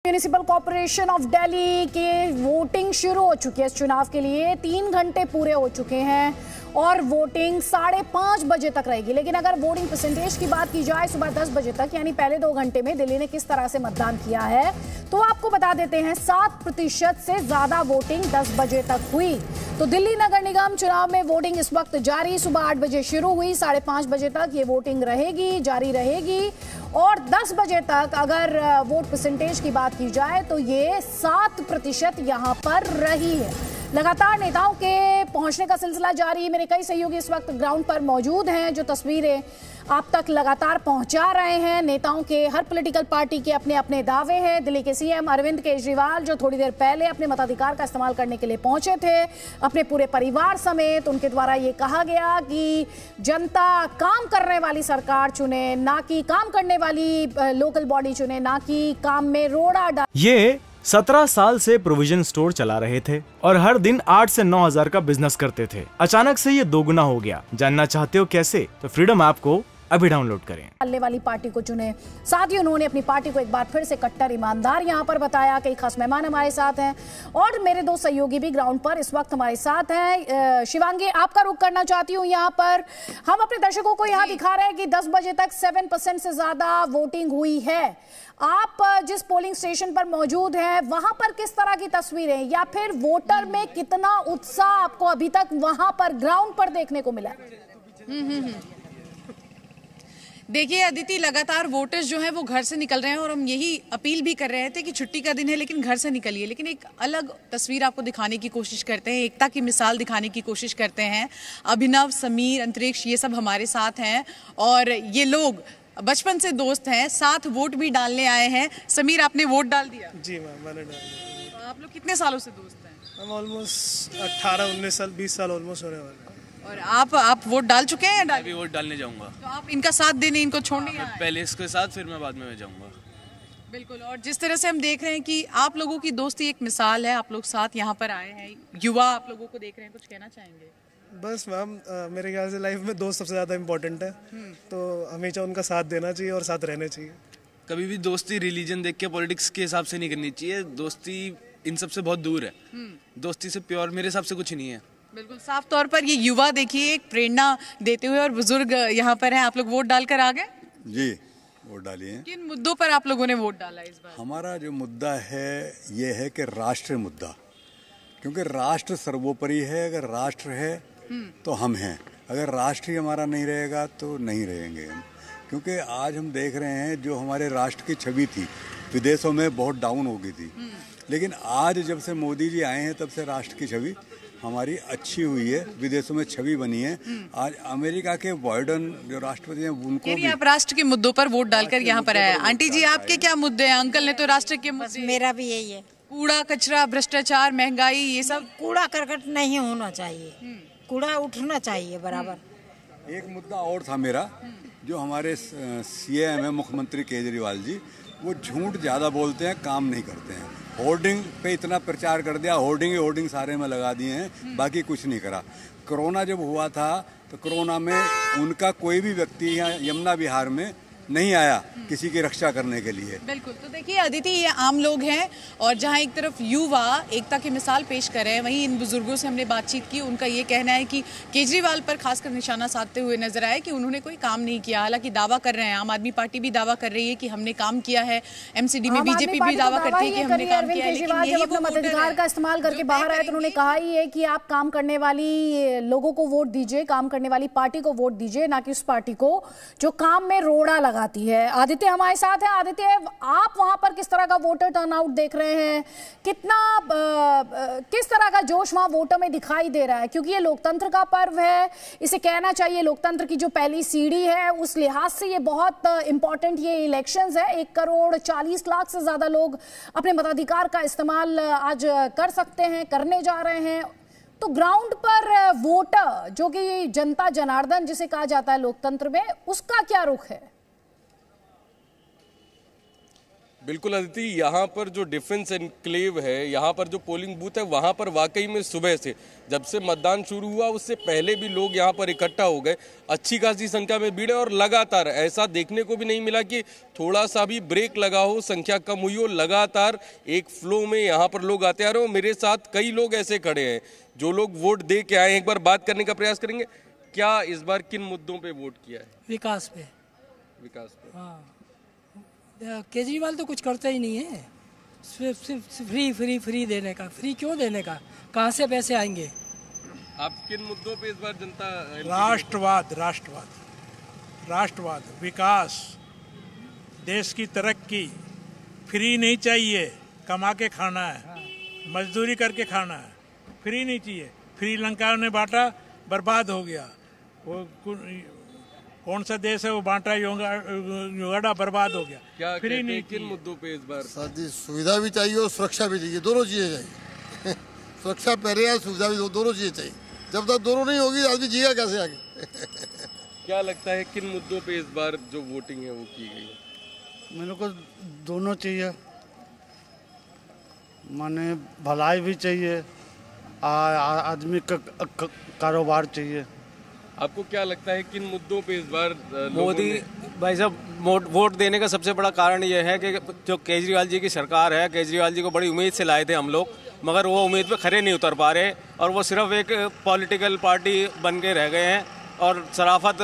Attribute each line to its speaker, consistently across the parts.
Speaker 1: Municipal corporation of Delhi के voting शुरू हो चुकी है। इस चुनाव के लिए 3 घंटे पूरे हो चुके हैं और वोटिंग 5:30 बजे तक रहेगी। लेकिन अगर वोटिंग परसेंटेज की बात की जाए सुबह 10 बजे तक, यानी पहले 2 घंटे में दिल्ली ने किस तरह से मतदान किया है, तो आपको बता देते हैं 7% से ज्यादा वोटिंग 10 बजे तक हुई। तो दिल्ली नगर निगम चुनाव में वोटिंग इस वक्त जारी, सुबह 8 बजे शुरू हुई, 5:30 बजे तक ये वोटिंग रहेगी, जारी रहेगी। और 10 बजे तक अगर वोट परसेंटेज की बात की जाए तो ये 7% यहां पर रही है। लगातार नेताओं के पहुंचने का सिलसिला जारी है। मेरे कई सहयोगी इस वक्त ग्राउंड पर मौजूद हैं जो तस्वीरें आप तक लगातार पहुंचा रहे हैं। नेताओं के, हर पॉलिटिकल पार्टी के अपने अपने दावे हैं। दिल्ली के सीएम अरविंद केजरीवाल जो थोड़ी देर पहले अपने मताधिकार का इस्तेमाल करने के लिए पहुंचे थे अपने पूरे परिवार समेत, उनके द्वारा ये कहा गया कि जनता काम करने वाली सरकार चुने, ना कि काम करने वाली लोकल बॉडी चुने, ना कि काम में रोड़ा डाल।
Speaker 2: ये 17 साल से प्रोविजन स्टोर चला रहे थे और हर दिन 8 से 9 हजार का बिजनेस करते थे। अचानक से ये दोगुना हो गया। जानना चाहते हो कैसे? तो फ्रीडम ऐप को अभी डाउनलोड करें।
Speaker 1: डालने वाली पार्टी को चुने। साथ ही उन्होंने अपनी पार्टी को एक बार फिर से कट्टर ईमानदार यहां पर बताया। कई खास मेहमान हमारे साथ हैं और मेरे 2 सहयोगी भी ग्राउंड पर इस वक्त हमारे साथ हैं। शिवांगी, आपका रुख करना चाहती हूं यहां पर। हम अपने दर्शकों को यहां दिखा रहे हैं कि 10 बजे तक 7% से ज्यादा वोटिंग हुई है। आप जिस पोलिंग स्टेशन पर मौजूद हैं वहां पर किस तरह की तस्वीरें या फिर वोटर में कितना उत्साह आपको अभी तक वहां पर ग्राउंड पर देखने को मिला?
Speaker 3: देखिए अदिति, लगातार वोटर्स जो हैं वो घर से निकल रहे हैं और हम यही अपील भी कर रहे थे कि छुट्टी का दिन है लेकिन घर से निकलिए। लेकिन एक अलग तस्वीर आपको दिखाने की कोशिश करते हैं, एकता की मिसाल दिखाने की कोशिश करते हैं। अभिनव, समीर, अंतरिक्ष ये सब हमारे साथ हैं और ये लोग बचपन से दोस्त हैं, साथ वोट भी डालने आए हैं। समीर, आपने वोट डाल दिया?
Speaker 4: जी मैम, मैंने डाल दिया।
Speaker 3: तो आप लोग कितने सालों से दोस्त हैं?
Speaker 4: हम ऑलमोस्ट 18-19 साल, 20 साल ऑलमोस्ट होने वाले हैं।
Speaker 3: और आप वोट डाल चुके हैं या
Speaker 5: अभी वोट डालने जाऊंगा।
Speaker 3: तो आप इनका साथ देने, इनको छोड़ने
Speaker 5: मैं पहले इसके साथ, फिर मैं बाद में जाऊंगा।
Speaker 3: बिल्कुल। और जिस तरह से हम देख रहे हैं कि आप लोगों की दोस्ती एक मिसाल है, आप लोग साथ यहाँ पर आए हैं, युवा आप लोगों को देख रहे हैं, कुछ कहना चाहेंगे?
Speaker 4: बस मैम, मेरे ख्याल से लाइफ में दोस्त सबसे ज़्यादा इम्पोर्टेंट है, तो हमेशा उनका साथ देना चाहिए और साथ रहना चाहिए।
Speaker 5: कभी भी दोस्ती रिलीजन देख के, पॉलिटिक्स के हिसाब से नहीं करनी चाहिए। दोस्ती इन सब से बहुत दूर है। दोस्ती से प्योर मेरे हिसाब से कुछ नहीं है।
Speaker 3: बिल्कुल साफ तौर पर ये युवा देखिए एक प्रेरणा देते हुए, और बुजुर्ग यहाँ पर हैं। आप लोग वोट डालकर आ गए?
Speaker 6: जी, वोट डालिए।
Speaker 3: किन मुद्दों पर आप लोगों ने वोट डाला इस बार?
Speaker 6: हमारा जो मुद्दा है ये है कि राष्ट्रीय मुद्दा, क्योंकि राष्ट्र सर्वोपरि है। अगर राष्ट्र है तो हम हैं, अगर राष्ट्र ही हमारा नहीं रहेगा तो नहीं रहेंगे हम। क्योंकि आज हम देख रहे हैं जो हमारे राष्ट्र की छवि थी विदेशों में बहुत डाउन हो गई थी, लेकिन आज जब से मोदी जी आए हैं तब से राष्ट्र की छवि हमारी अच्छी हुई है, विदेशों में छवि बनी है। आज अमेरिका के बाइडेन जो राष्ट्रपति हैं उनको भी
Speaker 3: आप राष्ट्र के मुद्दों पर वोट डालकर यहाँ पर आए। आंटी जी, आपके क्या मुद्दे हैं? अंकल ने तो राष्ट्र के मुद्दे।
Speaker 7: मेरा भी यही है।
Speaker 3: कूड़ा कचरा, भ्रष्टाचार, महंगाई, ये सब।
Speaker 7: कूड़ा करकट नहीं होना चाहिए, कूड़ा उठना चाहिए बराबर।
Speaker 6: एक मुद्दा और था मेरा, जो हमारे सीएम है मुख्यमंत्री केजरीवाल जी, वो झूठ ज़्यादा बोलते हैं, काम नहीं करते हैं। होर्डिंग पे इतना प्रचार कर दिया, होर्डिंग सारे में लगा दिए हैं, बाकी कुछ नहीं करा। कोरोना जब हुआ था तो कोरोना में उनका कोई भी व्यक्ति यहाँ यमुना विहार में नहीं आया किसी की रक्षा करने के लिए।
Speaker 3: बिल्कुल। तो देखिए अदिति, ये आम लोग हैं और जहां एक तरफ युवा एकता की मिसाल पेश कर रहे हैं, वहीं इन बुजुर्गों से हमने बातचीत की। उनका ये कहना है कि केजरीवाल पर खासकर निशाना साधते हुए नजर आए कि उन्होंने कोई काम नहीं किया। हालांकि दावा कर रहे हैं, आम आदमी पार्टी भी दावा कर रही है कि हमने काम किया है, एमसीडी में बीजेपी भी दावा करती है कि हमने काम किया है।
Speaker 1: लेकिन जब अपना मताधिकार का इस्तेमाल करके बाहर आए तो उन्होंने कहा ही है कि आप काम करने वाली लोगों को वोट दीजिए, काम करने वाली पार्टी को वोट दीजिए, ना कि उस पार्टी को जो काम में रोड़ा लगाती है। आदित्य हमारे साथ है। आदित्य, आप वहां पर किस तरह का वोटर टर्नआउट देख रहे हैं? किस तरह का जोश वहां वोटर में दिखाई दे रहा है? क्योंकि ये लोकतंत्र का पर्व है, इसे कहना चाहिए लोकतंत्र की जो पहली सीढ़ी है, उस लिहाज से ये बहुत इंपॉर्टेंट ये इलेक्शंस है। 1,40,00,000 से ज्यादा लोग अपने मताधिकार का इस्तेमाल आज कर सकते हैं, करने जा रहे हैं। तो ग्राउंड पर वोटर, जो कि जनता जनार्दन जिसे कहा जाता है लोकतंत्र में, उसका क्या रुख है?
Speaker 8: बिल्कुल अदिति, यहाँ पर जो डिफेंस एनक्लेव है, यहाँ पर जो पोलिंग बूथ है, वहाँ पर वाकई में सुबह से जब से मतदान शुरू हुआ उससे पहले भी लोग यहाँ पर इकट्ठा हो गए। अच्छी खासी संख्या में भीड़ है और लगातार ऐसा देखने को भी नहीं मिला कि थोड़ा सा भी ब्रेक लगा हो, संख्या कम हुई हो। लगातार एक फ्लो में यहाँ पर लोग आते आ रहे हो। मेरे साथ कई लोग ऐसे खड़े हैं जो लोग वोट दे के आए। एक बार बात करने का प्रयास करेंगे। क्या इस बार किन मुद्दों पे वोट किया है?
Speaker 9: विकास पे।
Speaker 8: विकास पे।
Speaker 9: हाँ, केजरीवाल तो कुछ करता ही नहीं है, सिर्फ फ्री देने का। फ्री क्यों देने का, कहाँ से पैसे आएंगे?
Speaker 8: आप किन मुद्दों पे इस बार जनता?
Speaker 10: राष्ट्रवाद, विकास, देश की तरक्की। फ्री नहीं चाहिए, कमा के खाना है, मजदूरी करके खाना है। फ्री नहीं चाहिए। फ्री लंका ने बांटा, बर्बाद हो गया। वो कौन सा देश है वो बांटा, युगाड़ा, बर्बाद हो गया।
Speaker 8: क्या फ्री नहीं? किन मुद्दों पे इस बार?
Speaker 11: शादी सुविधा भी चाहिए और सुरक्षा भी चाहिए, दोनों चीजें चाहिए। सुरक्षा पहले है, सुविधा भी, दोनों चीजें चाहिए। जब तक दोनों नहीं होगी आदमी जिएगा कैसे आगे?
Speaker 8: क्या लगता है किन मुद्दों पे इस बार जो वोटिंग है वो की गई?
Speaker 12: मेरे को दोनों चाहिए, माने भलाई भी चाहिए, आदमी का कारोबार चाहिए।
Speaker 8: आपको क्या लगता है किन मुद्दों पे इस बार
Speaker 13: मोदी भाई साहब वोट देने का सबसे बड़ा कारण ये है कि जो केजरीवाल जी की सरकार है, केजरीवाल जी को बड़ी उम्मीद से लाए थे हम लोग, मगर वो उम्मीद पे खरे नहीं उतर पा रहे और वो सिर्फ एक पॉलिटिकल पार्टी बन के रह गए हैं। और शराफत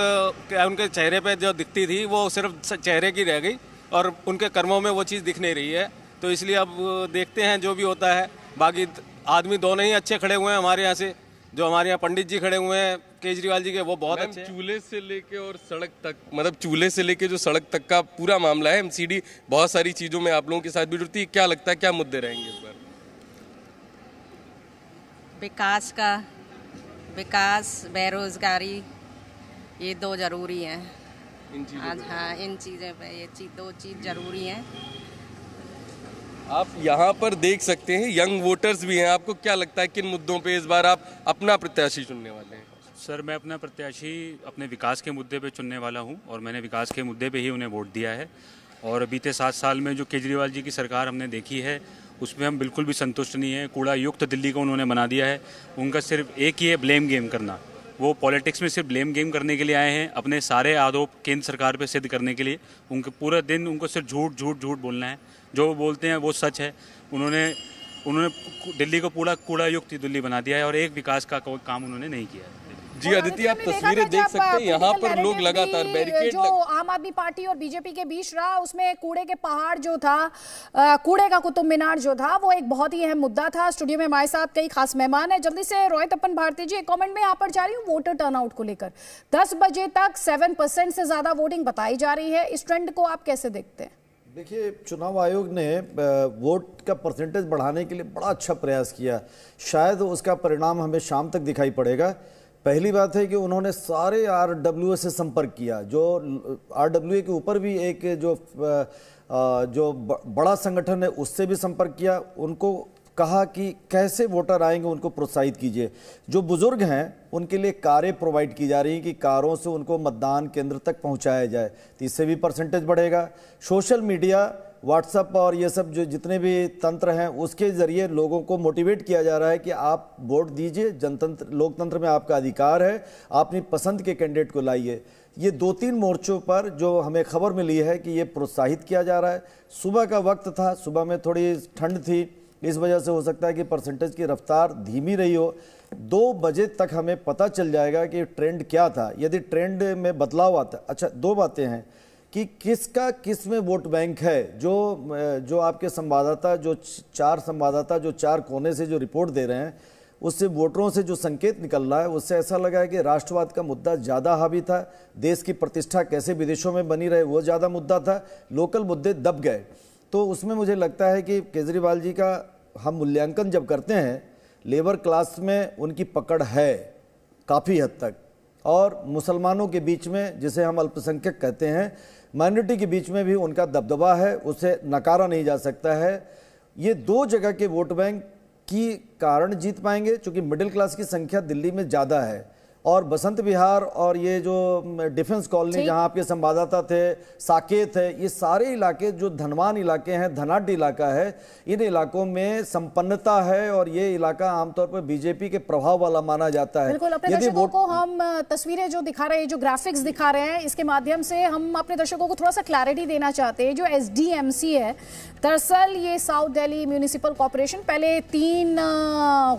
Speaker 13: उनके चेहरे पे जो दिखती थी वो सिर्फ चेहरे की रह गई और उनके कर्मों में वो चीज़ दिख नहीं रही है। तो इसलिए अब देखते हैं जो भी होता है। बाकी आदमी दोनों ही अच्छे खड़े हुए हैं हमारे यहाँ से, जो हमारे यहाँ पंडित जी खड़े हुए हैं केजरीवाल जी के, वो बहुत अच्छे हैं।
Speaker 8: चूल्हे से लेके और सड़क तक, मतलब चूल्हे से लेके जो सड़क तक का पूरा मामला है। एमसीडी बहुत सारी चीजों में आप लोगों के साथ भी जुड़ती है। क्या लगता है क्या मुद्दे रहेंगे इस बार?
Speaker 14: विकास, बेरोजगारी, ये दो जरूरी हैं। इन चीज़ों पे ये दो चीज़ जरूरी हैं।
Speaker 8: आप यहाँ पर देख सकते हैं यंग वोटर्स भी हैं। आपको क्या लगता है किन मुद्दों पे इस बार आप अपना प्रत्याशी चुनने वाले हैं?
Speaker 15: सर, मैं अपना प्रत्याशी अपने विकास के मुद्दे पे चुनने वाला हूँ और मैंने विकास के मुद्दे पे ही उन्हें वोट दिया है। और बीते 7 साल में जो केजरीवाल जी की सरकार हमने देखी है उसमें हम बिल्कुल भी संतुष्ट नहीं है। कूड़ा युक्त दिल्ली को उन्होंने बना दिया है। उनका सिर्फ एक ही है, ब्लेम गेम करना। वो पॉलिटिक्स में सिर्फ ब्लेम गेम करने के लिए आए हैं, अपने सारे आरोप केंद्र सरकार पे सिद्ध करने के लिए। उनके पूरा दिन उनको सिर्फ झूठ बोलना है। जो वो बोलते हैं वो सच है। उन्होंने दिल्ली को पूरा कूड़ा युक्त दिल्ली बना दिया है और एक विकास का कोई काम उन्होंने नहीं किया है।
Speaker 8: जी आदित्य, आप तस्वीरें देख सकते हैं। यहाँ पर लोग लगातार बैरिकेड
Speaker 1: जो आम आदमी पार्टी और बीजेपी के बीच रहा, उसमें कूड़े के पहाड़ जो था, कूड़े का कुतुब मीनार जो था, वो एक बहुत ही अहम मुद्दा था। स्टूडियो में हमारे साथ कई खास मेहमान हैं। जल्दी से रोहित अपन भारती जी, एक कमेंट में यहाँ पर जा रही हूँ वोटर टर्नआउट को लेकर। 10 बजे तक 7% से ज्यादा वोटिंग बताई जा रही है। इस ट्रेंड को आप कैसे देखते हैं?
Speaker 16: देखिए, चुनाव आयोग ने वोट का परसेंटेज बढ़ाने के लिए बड़ा अच्छा प्रयास किया। शायद उसका परिणाम हमें शाम तक दिखाई पड़ेगा। पहली बात है कि उन्होंने सारे RWA से संपर्क किया। जो RWA के ऊपर भी एक जो बड़ा संगठन है उससे भी संपर्क किया। उनको कहा कि कैसे वोटर आएंगे उनको प्रोत्साहित कीजिए। जो बुजुर्ग हैं उनके लिए कारें प्रोवाइड की जा रही हैं कि कारों से उनको मतदान केंद्र तक पहुंचाया जाए, तो इससे भी परसेंटेज बढ़ेगा। सोशल मीडिया, व्हाट्सएप और ये सब जो जितने भी तंत्र हैं उसके ज़रिए लोगों को मोटिवेट किया जा रहा है कि आप वोट दीजिए। जनतंत्र, लोकतंत्र में आपका अधिकार है, आप अपनी पसंद के कैंडिडेट को लाइए। ये 2-3 मोर्चों पर जो हमें खबर मिली है कि ये प्रोत्साहित किया जा रहा है। सुबह का वक्त था, सुबह में थोड़ी ठंड थी, इस वजह से हो सकता है कि परसेंटेज की रफ्तार धीमी रही हो। 2 बजे तक हमें पता चल जाएगा कि ट्रेंड क्या था। यदि ट्रेंड में बदलाव आता, अच्छा 2 बातें हैं कि किसका किस में वोट बैंक है। जो आपके संवाददाता, जो 4 संवाददाता जो 4 कोने से जो रिपोर्ट दे रहे हैं, उससे वोटरों से जो संकेत निकल रहा है उससे ऐसा लगा है कि राष्ट्रवाद का मुद्दा ज़्यादा हावी था। देश की प्रतिष्ठा कैसे विदेशों में बनी रहे वो ज़्यादा मुद्दा था। लोकल मुद्दे दब गए। तो उसमें मुझे लगता है कि केजरीवाल जी का हम मूल्यांकन जब करते हैं, लेबर क्लास में उनकी पकड़ है काफ़ी हद तक, और मुसलमानों के बीच में, जिसे हम अल्पसंख्यक कहते हैं, माइनॉरिटी के बीच में भी उनका दबदबा है, उसे नकारा नहीं जा सकता है। ये 2 जगह के वोट बैंक की कारण जीत पाएंगे, क्योंकि मिडिल क्लास की संख्या दिल्ली में ज़्यादा है और बसंत विहार और ये जो डिफेंस कॉलोनी जहां आपके संवाददाता थे, साकेत है, ये सारे इलाके जो धनवान इलाके हैं, धनाढ़ इलाका है, इन इलाकों में संपन्नता है और ये इलाका आमतौर पर बीजेपी के प्रभाव वाला माना जाता है।
Speaker 1: बिल्कुल, अपने दर्शकों को हम तस्वीरें जो दिखा रहे हैं, जो ग्राफिक्स दिखा रहे हैं, इसके माध्यम से हम अपने दर्शकों को थोड़ा सा क्लैरिटी देना चाहते हैं। जो SDMC है, दरअसल ये साउथ दिल्ली म्यूनिसिपल कॉर्पोरेशन, पहले 3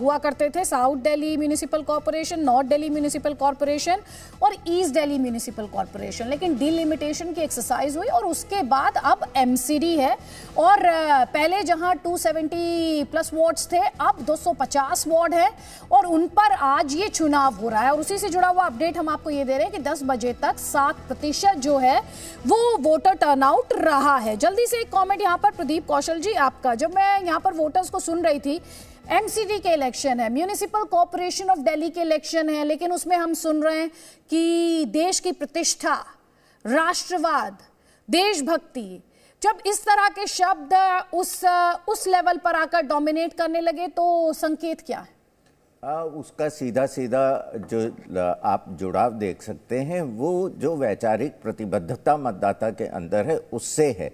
Speaker 1: हुआ करते थे, south Delhi municipal corporation, north Delhi municipal corporation और ईस्ट दिल्ली म्यूनिसिपल कॉर्पोरेशन, लेकिन डिलिमिटेशन की एक्सरसाइज हुई और उसके बाद अब MCD है। और पहले जहां 270 प्लस वार्ड्स थे, अब 250 वार्ड है और उन पर आज ये चुनाव हो रहा है। और उसी से जुड़ा हुआ अपडेट हम आपको ये दे रहे हैं कि 10 बजे तक 7% जो है वो वोटर टर्नआउट रहा है। जल्दी से एक कमेंट यहाँ पर प्रदीप कौशल जी आपका। जब मैं यहाँ पर वोटर्स को सुन रही थी, MCD के इलेक्शन है, म्यूनिसिपल कॉर्पोरेशन ऑफ दिल्ली के इलेक्शन है, लेकिन उसमें हम सुन रहे हैं कि देश की प्रतिष्ठा, राष्ट्रवाद, देशभक्ति, जब इस तरह के शब्द उस लेवल पर आकर डोमिनेट करने लगे तो संकेत क्या है?
Speaker 17: उसका सीधा सीधा जो आप जुड़ाव देख सकते हैं, वो जो वैचारिक प्रतिबद्धता मतदाता के अंदर है उससे है।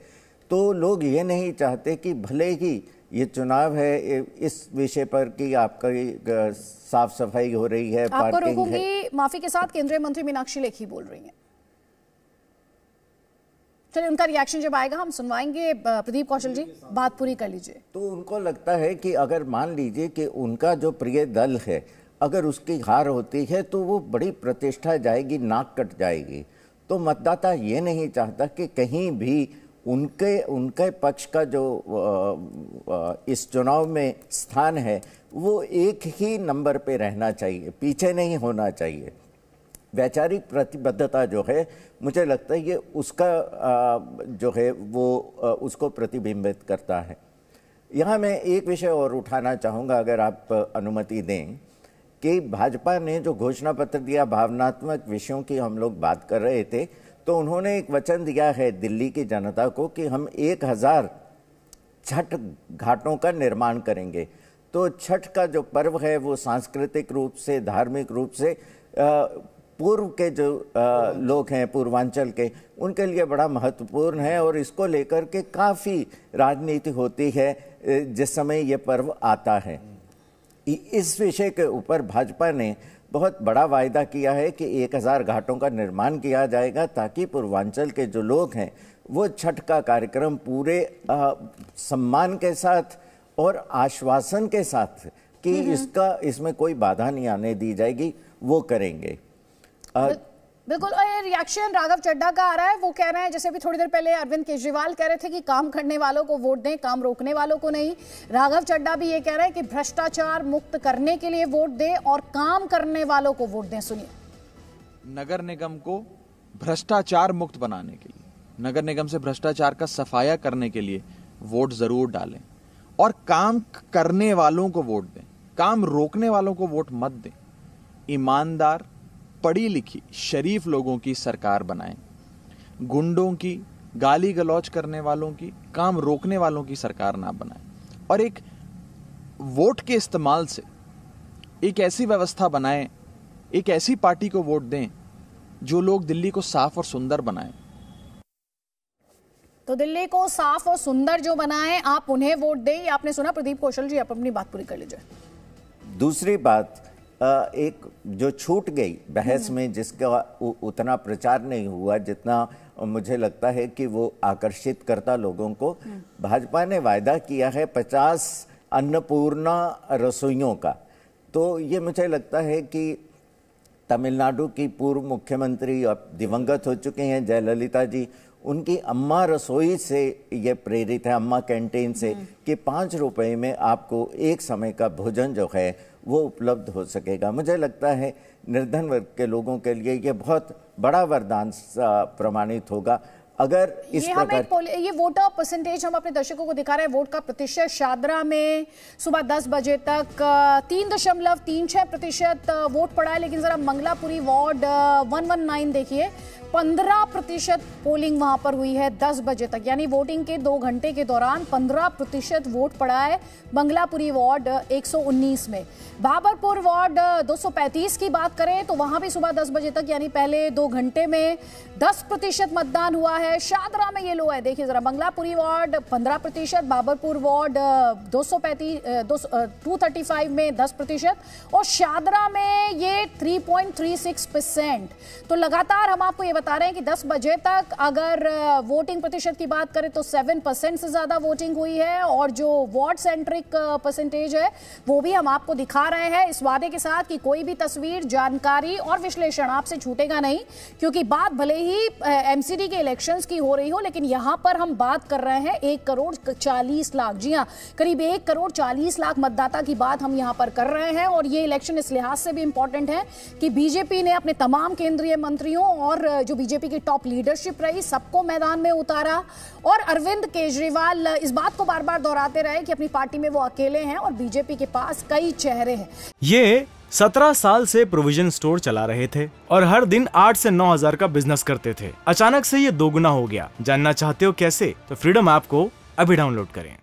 Speaker 17: तो लोग ये नहीं चाहते कि भले ही ये चुनाव है इस विषय पर कि आपका साफ सफाई हो रही है,
Speaker 1: आपको
Speaker 17: पार्किंग
Speaker 1: रोकूंगी,
Speaker 17: है।
Speaker 1: माफी के साथ केंद्रीय मंत्री मीनाक्षी लेखी बोल रही हैं। चलिए उनका रिएक्शन जब आएगा हम सुनवाएंगे। प्रदीप कौशल जी बात पूरी कर लीजिए।
Speaker 17: तो उनको लगता है कि अगर मान लीजिए कि उनका जो प्रिय दल है, अगर उसकी हार होती है तो वो बड़ी प्रतिष्ठा जाएगी, नाक कट जाएगी। तो मतदाता ये नहीं चाहता कि कहीं भी उनके पक्ष का जो इस चुनाव में स्थान है वो एक ही नंबर पे रहना चाहिए, पीछे नहीं होना चाहिए। वैचारिक प्रतिबद्धता जो है, मुझे लगता है ये उसका जो है वो उसको प्रतिबिंबित करता है। यहाँ मैं एक विषय और उठाना चाहूँगा, अगर आप अनुमति दें, कि भाजपा ने जो घोषणा पत्र दिया, भावनात्मक विषयों की हम लोग बात कर रहे थे, तो उन्होंने एक वचन दिया है दिल्ली की जनता को कि हम 1000 छठ घाटों का निर्माण करेंगे। तो छठ का जो पर्व है वो सांस्कृतिक रूप से, धार्मिक रूप से पूर्व के जो लोग हैं पूर्वांचल के, उनके लिए बड़ा महत्वपूर्ण है और इसको लेकर के काफ़ी राजनीति होती है जिस समय ये पर्व आता है। इस विषय के ऊपर भाजपा ने बहुत बड़ा वायदा किया है कि 1000 घाटों का निर्माण किया जाएगा ताकि पूर्वांचल के जो लोग हैं वो छठ का कार्यक्रम पूरे सम्मान के साथ और आश्वासन के साथ कि इसमें कोई बाधा नहीं आने दी जाएगी, वो करेंगे।
Speaker 1: बिल्कुल। रिएक्शन राघव चड्ढा का आ रहा है, वो कह रहे हैं, जैसे अभी थोड़ी देर पहले अरविंद केजरीवाल कह रहे थे कि काम करने वालों को वोट दें, काम रोकने वालों को नहीं। राघव चड्ढा भी ये कह रहे हैं कि भ्रष्टाचार मुक्त करने के लिए वोट दें और काम करने वालों को वोट दें। सुनिए।
Speaker 18: नगर निगम को भ्रष्टाचार मुक्त बनाने के लिए, नगर निगम से भ्रष्टाचार का सफाया करने के लिए वोट जरूर डालें और काम करने वालों को वोट दें, काम रोकने वालों को वोट मत दें। ईमानदार, पढ़ी लिखी, शरीफ लोगों की सरकार बनाएं। गुंडों की, गाली गलौज करने वालों की, काम रोकने वालों की सरकार ना बनाएं। और एक वोट के इस्तेमाल से एक ऐसी व्यवस्था बनाएं, एक ऐसी पार्टी को वोट दें जो लोग दिल्ली को साफ और सुंदर बनाएं।
Speaker 1: तो दिल्ली को साफ और सुंदर जो बनाएं, आप उन्हें वोट दें। आपने सुना प्रदीप कौशल जी, आप अपनी बात पूरी कर लीजिए।
Speaker 17: दूसरी बात, एक जो छूट गई बहस में, जिसका उतना प्रचार नहीं हुआ जितना मुझे लगता है कि वो आकर्षित करता लोगों को। भाजपा ने वायदा किया है 50 अन्नपूर्णा रसोइयों का। तो ये मुझे लगता है कि तमिलनाडु की पूर्व मुख्यमंत्री, अब दिवंगत हो चुके हैं, जयललिता जी, उनकी अम्मा रसोई से ये प्रेरित है, अम्मा कैंटीन से, कि 5 रुपए में आपको एक समय का भोजन जो है वो उपलब्ध हो सकेगा। मुझे लगता है निर्धन वर्ग के लोगों के लिए ये बहुत बड़ा वरदान प्रमाणित होगा अगर इस प्रकार
Speaker 1: ये वोटर परसेंटेज हम अपने दर्शकों को दिखा रहे हैं। वोट का प्रतिशत शादरा में सुबह 10 बजे तक 3.36% वोट पड़ा है, लेकिन जरा मंगलापुरी वार्ड 119 देखिए 15% पोलिंग वहां पर हुई है 10 बजे तक, यानी वोटिंग के 2 घंटे के दौरान 15% वोट पड़ा है मंगलापुरी वार्ड 119 में। बाबरपुर वार्ड 235 की बात करें तो वहां भी सुबह 10 बजे तक यानी पहले 2 घंटे में 10% मतदान हुआ है। शादरा में ये लो है, देखिए जरा, मंगलापुरी वार्ड 15%, बाबरपुर वार्ड 235 में 10% और शादरा में ये 3.36%। तो लगातार हम आपको ये बता रहे हैं कि 10 बजे तक अगर वोटिंग प्रतिशत की बात करें तो 7% से ज्यादा वोटिंग हुई है और जो वार्ड सेंट्रिक परसेंटेज है वो भी हम आपको दिखा रहे हैं, इस वादे के साथ कि कोई भी तस्वीर, जानकारी और विश्लेषण आपसे छूटेगा नहीं, क्योंकि बात भले ही एमसीडी के इलेक्शंस की हो रही हो, लेकिन यहां पर हम बात कर रहे हैं 1,40,00,000, जी हां, करीब 1,40,00,000 मतदाता की बात हम यहां पर कर रहे हैं। और ये इलेक्शन इस लिहाज से भी इंपॉर्टेंट है कि बीजेपी ने अपने तमाम केंद्रीय मंत्रियों और जो बीजेपी की टॉप लीडरशिप रही सबको मैदान में उतारा और अरविंद केजरीवाल इस बात को बार बार दोहराते रहे कि अपनी पार्टी में वो अकेले हैं और बीजेपी के पास कई चेहरे हैं।
Speaker 2: ये 17 साल से प्रोविजन स्टोर चला रहे थे और हर दिन 8 से 9 हजार का बिजनेस करते थे। अचानक से ये दोगुना हो गया। जानना चाहते हो कैसे? तो फ्रीडम ऐप को अभी डाउनलोड करें।